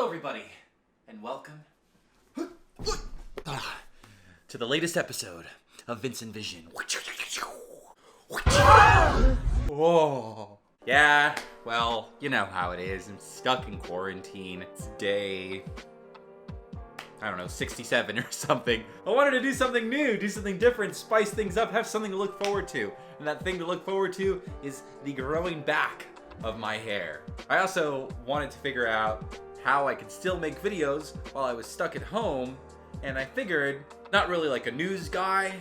everybody, and welcome to the latest episode of Vincent Vision. Whoa. Yeah, well, you know how it is. I'm stuck in quarantine. It's day, 67 or something. I wanted to do something new, do something different, spice things up, have something to look forward to. And that thing to look forward to is the growing back of my hair. I also wanted to figure out how I could still make videos while I was stuck at home, and I figured, not really like a news guy,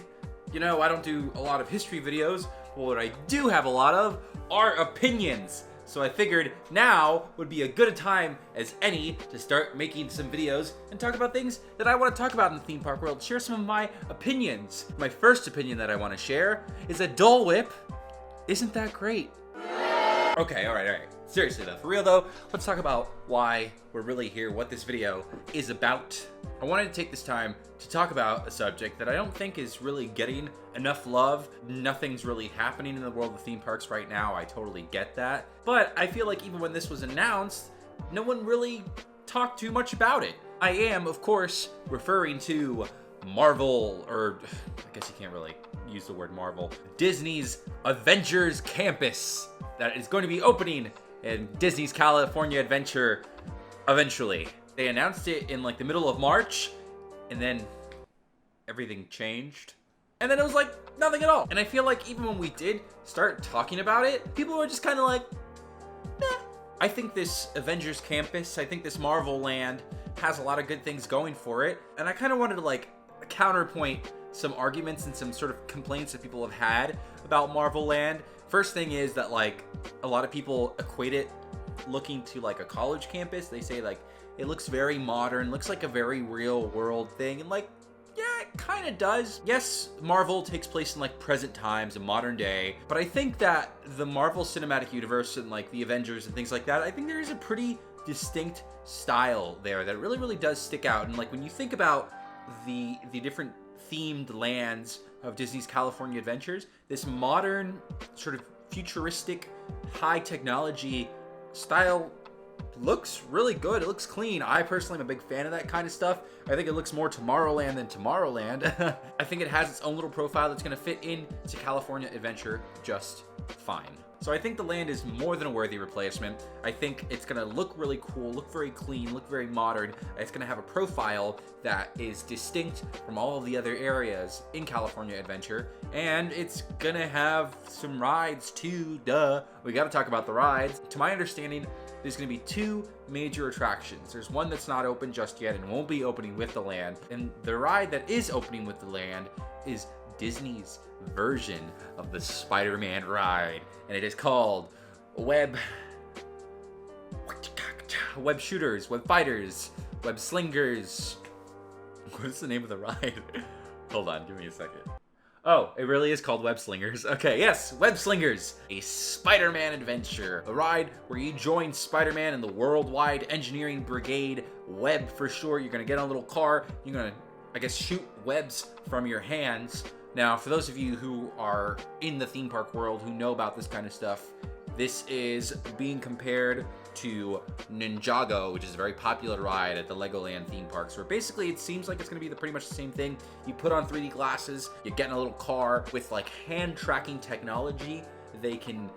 I don't do a lot of history videos, but what I do have a lot of are opinions. So I figured now would be a good a time as any to start making some videos and talk about things that I want to talk about in the theme park world, share some of my opinions. My first opinion that I want to share is a Dole Whip isn't that great. Okay, all right. Seriously though, for real though, let's talk about why we're really here, what this video is about. I wanted to take this time to talk about a subject that I don't think is really getting enough love. Nothing's really happening in the world of theme parks right now. I totally get that. But I feel like even when this was announced, no one really talked too much about it. I am, of course, referring to Marvel, or I guess you can't really use the word Marvel, Disney's Avengers Campus that is going to be opening in Disney's California Adventure eventually. They announced it in like the middle of March, and then everything changed. And then it was like nothing at all. And I feel like even when we did start talking about it, people were just kind of like, eh. I think this Avengers Campus, I think this Marvel Land has a lot of good things going for it. And I kind of wanted to like counterpoint some arguments and some sort of complaints that people have had about Marvel Land. First thing is that like a lot of people equate it looking to like a college campus. They say like it looks very modern, looks like a very real world thing, and like yeah, it kind of does. Yes, Marvel takes place in like present times, a modern day, but I think that the Marvel Cinematic Universe and like the Avengers and things like that, I think there is a pretty distinct style there that really does stick out. And like when you think about the different themed lands of Disney's California Adventures, this modern sort of futuristic high technology style looks really good. It looks clean. I personally am a big fan of that kind of stuff. I think it looks more Tomorrowland than Tomorrowland. I think it has its own little profile that's going to fit into California Adventure just fine. So I think the land is more than a worthy replacement. I think it's going to look really cool, look very clean, look very modern. It's going to have a profile that is distinct from all of the other areas in California Adventure. And it's going to have some rides too, duh. We got to talk about the rides. To my understanding, there's going to be two major attractions. There's one that's not open just yet and won't be opening with the land. And the ride that is opening with the land is Disney's version of the SpiderMan ride, and it is called Web Shooters, Web Fighters, Web Slingers. What is the name of the ride? Hold on, give me a second. Oh, it really is called Webslingers. Okay, yes, Webslingers, a Spider-Man adventure. A ride where you join Spider-Man and the Worldwide Engineering Brigade, Web for sure. You're gonna get on a little car, you're gonna, I guess, shoot webs from your hands. Now, for those of you who are in the theme park world who know about this kind of stuff, this is being compared to Ninjago, which is a very popular ride at the Legoland theme parks, where basically it seems like it's going to be pretty much the same thing. You put on 3D glasses, you get in a little car with like hand tracking technology. They can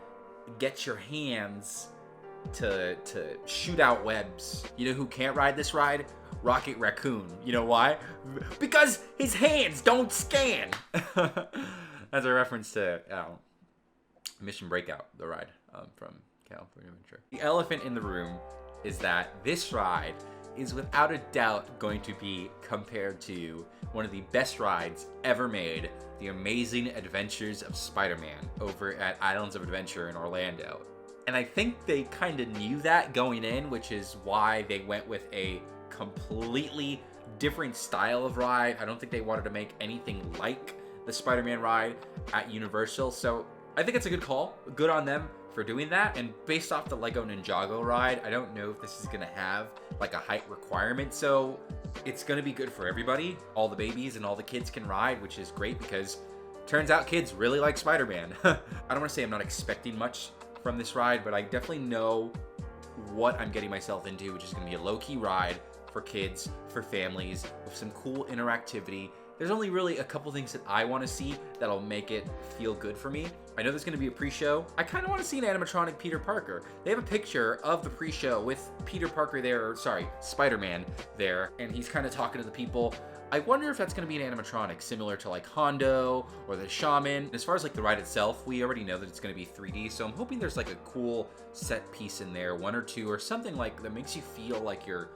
get your hands to shoot out webs. You know who can't ride this ride? Rocket Raccoon. You know why? Because his hands don't scan. That's a reference to Mission Breakout, the ride from California Adventure. The elephant in the room is that this ride is without a doubt going to be compared to one of the best rides ever made, The Amazing Adventures of Spider-Man over at Islands of Adventure in Orlando. And I think they kind of knew that going in, which is why they went with a completely different style of ride. I don't think they wanted to make anything like the Spider-Man ride at Universal. So I think it's a good call. Good on them for doing that. And based off the Lego Ninjago ride, I don't know if this is going to have like a height requirement. So it's going to be good for everybody. All the babies and all the kids can ride, which is great because turns out kids really like Spider-Man. I don't want to say I'm not expecting much from this ride, but I definitely know what I'm getting myself into, which is going to be a low-key ride for kids, for families, with some cool interactivity. There's only really a couple things that I want to see that'll make it feel good for me. I know there's going to be a pre-show. I kind of want to see an animatronic Peter Parker. They have a picture of the pre-show with Peter Parker there, or sorry, Spider-Man there, and he's kind of talking to the people. I wonder if that's going to be an animatronic, similar to like Hondo or the Shaman. As far as like the ride itself, we already know that it's going to be 3D, so I'm hoping there's like a cool set piece in there, one or two, or something like that makes you feel like you're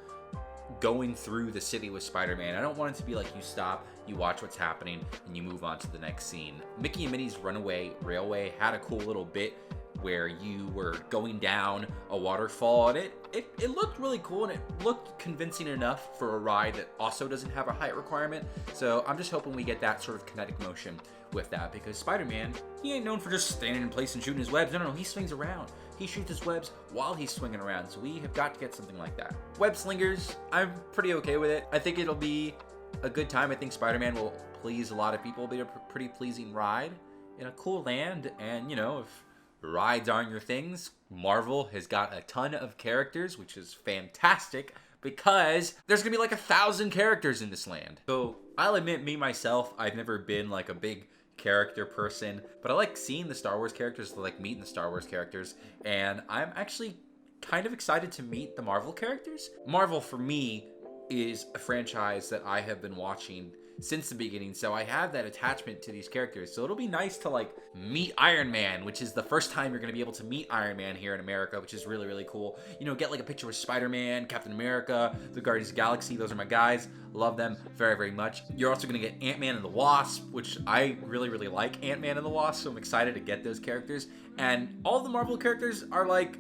going through the city with Spider-Man. I don't want it to be like you stop, you watch what's happening, and you move on to the next scene. Mickey and Minnie's Runaway Railway had a cool little bit where you were going down a waterfall, and it looked really cool, and it looked convincing enough for a ride that also doesn't have a height requirement. So I'm just hoping we get that sort of kinetic motion with that, because Spider-Man, he ain't known for just standing in place and shooting his webs. No, he swings around. He shoots his webs while he's swinging around, so we have got to get something like that. Web slingers, I'm pretty okay with it. I think it'll be a good time. I think Spider-Man will please a lot of people. It'll be a pretty pleasing ride in a cool land, and you know, if rides aren't your things, Marvel has got a ton of characters, which is fantastic, because there's gonna be like 1,000 characters in this land. So I'll admit, me myself, I've never been like a big character person, but I like seeing the Star Wars characters, I like meeting the Star Wars characters, and I'm actually kind of excited to meet the Marvel characters. Marvel, for me, is a franchise that I have been watching since the beginning, so I have that attachment to these characters. So it'll be nice to like meet Iron Man, which is the first time you're going to be able to meet Iron Man here in America, which is really, really cool. You know, get like a picture with Spider-Man, Captain America, the Guardians of the Galaxy. Those are my guys. Love them very, very much. You're also going to get Ant-Man and the Wasp, which I really, really like Ant-Man and the Wasp, so I'm excited to get those characters. And all the Marvel characters are like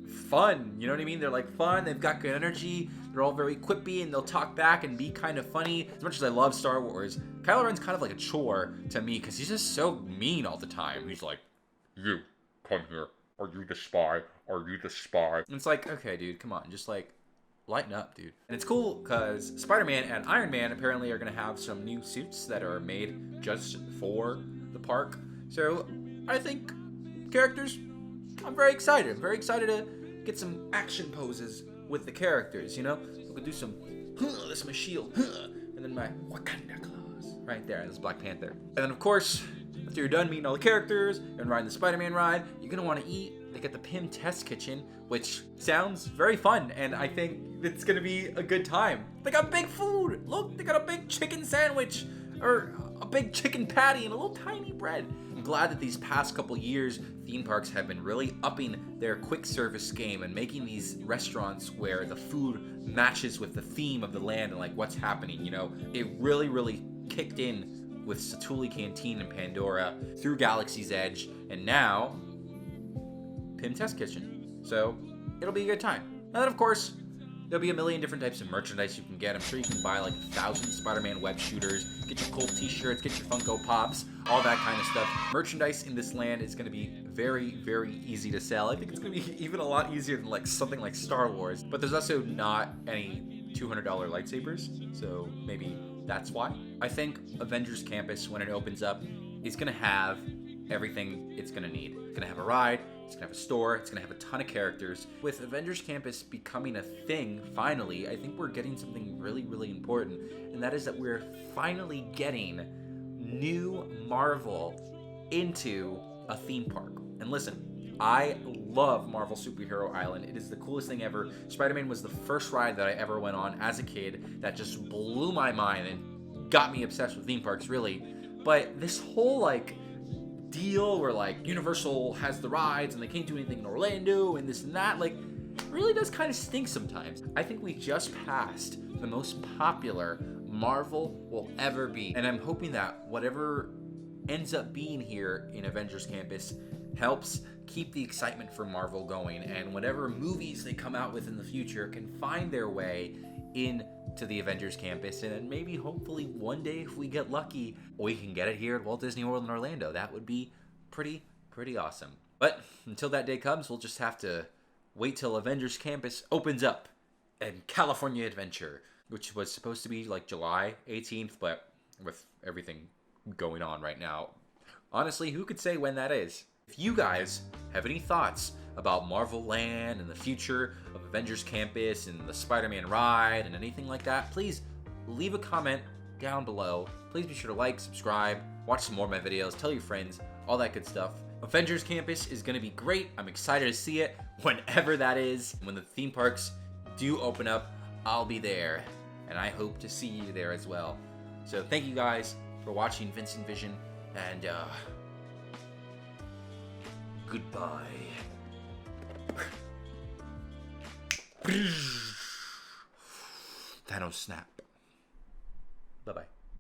fun, you know what I mean? They're like fun, they've got good energy, they're all very quippy, and they'll talk back and be kind of funny. As much as I love Star Wars, Kylo Ren's kind of like a chore to me, because he's just so mean all the time. He's like, you, come here. Are you the spy? Are you the spy? And it's like, okay, dude, come on, just like, lighten up, dude. And it's cool, because Spider-Man and Iron Man apparently are going to have some new suits that are made just for the park. So, I think characters, I'm very excited. I'm very excited to get some action poses with the characters, you know? We could do some, that's my shield, and then my Wakanda claws right there, and this Black Panther. And then, of course, after you're done meeting all the characters and riding the Spider-Man ride, you're gonna want to eat. They get the Pym Test Kitchen, which sounds very fun, and I think it's gonna be a good time. They got big food. Look, they got a big chicken sandwich, or a big chicken patty, and a little tiny bread. I'm glad that these past couple years, theme parks have been really upping their quick service game and making these restaurants where the food matches with the theme of the land and like what's happening, you know? It really, really kicked in with Satuli Canteen and Pandora, through Galaxy's Edge, and now Pym Test Kitchen. So it'll be a good time. And then, of course, there'll be a million different types of merchandise you can get. I'm sure you can buy like 1,000 Spider-Man web shooters, get your cool t-shirts, get your Funko Pops, all that kind of stuff. Merchandise in this land is going to be very, very easy to sell. I think it's going to be even a lot easier than like something like Star Wars. But there's also not any $200 lightsabers, so maybe that's why. I think Avengers Campus, when it opens up, is going to have everything it's going to need. It's going to have a ride, it's going to have a store, it's going to have a ton of characters. With Avengers Campus becoming a thing, finally, I think we're getting something really, really important. And that is that we're finally getting new Marvel into a theme park. And listen, I love Marvel Superhero Island. It is the coolest thing ever. Spider-Man was the first ride that I ever went on as a kid that just blew my mind and got me obsessed with theme parks, really. But this whole, like, deal where like Universal has the rides and they can't do anything in Orlando and this and that, like, really does kind of stink sometimes. I think we just passed the most popular Marvel will ever be, and I'm hoping that whatever ends up being here in Avengers Campus helps keep the excitement for Marvel going, and whatever movies they come out with in the future can find their way into the Avengers Campus, and then maybe hopefully one day, if we get lucky, we can get it here at Walt Disney World in Orlando. That would be pretty awesome. But until that day comes, we'll just have to wait till Avengers Campus opens up and California Adventure, which was supposed to be like July 18th, but with everything going on right now, honestly, who could say when that is? If you guys have any thoughts about Marvel Land and the future of Avengers Campus and the Spider-Man ride and anything like that, please leave a comment down below. Please be sure to like, subscribe, watch some more of my videos, tell your friends, all that good stuff. Avengers Campus is going to be great. I'm excited to see it whenever that is. When the theme parks do open up, I'll be there, and I hope to see you there as well. So thank you guys for watching Vincent Vision, and goodbye. Thanos snap. Bye-bye.